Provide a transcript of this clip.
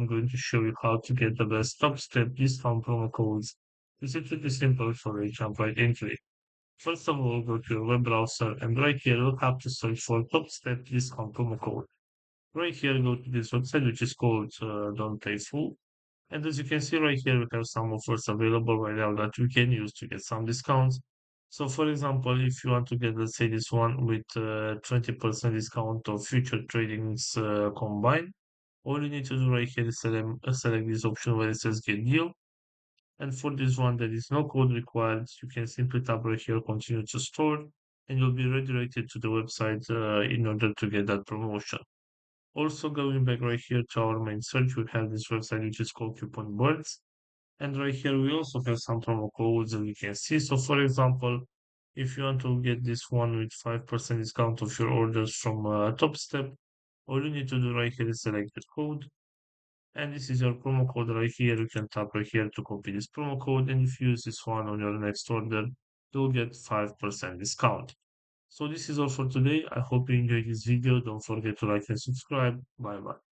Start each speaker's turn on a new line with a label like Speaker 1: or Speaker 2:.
Speaker 1: I'm going to show you how to get the best Topstep discount promo codes. This is pretty simple, so we jump right into it. First of all, go to your web browser and right here you'll have to search for Topstep discount promo code. Right here, go to this website which is called Don't Pay Full. And as you can see right here, we have some offers available right now that we can use to get some discounts. So for example, if you want to get, let's say this one with 20% discount of future tradings combined, all you need to do right here is select this option where it says get deal. And for this one, there is no code required. You can simply tap right here, continue to store, and you'll be redirected to the website in order to get that promotion. Also, going back right here to our main search, we have this website which is called Coupon Birds. And right here, we also have some promo codes that we can see. So, for example, if you want to get this one with 5% discount of your orders from Topstep, all you need to do right here is select the code, and this is your promo code right here. You can tap right here to copy this promo code. And if you use this one on your next order, you'll get 5% discount. So this is all for today. I hope you enjoyed this video. Don't forget to like and subscribe. Bye bye.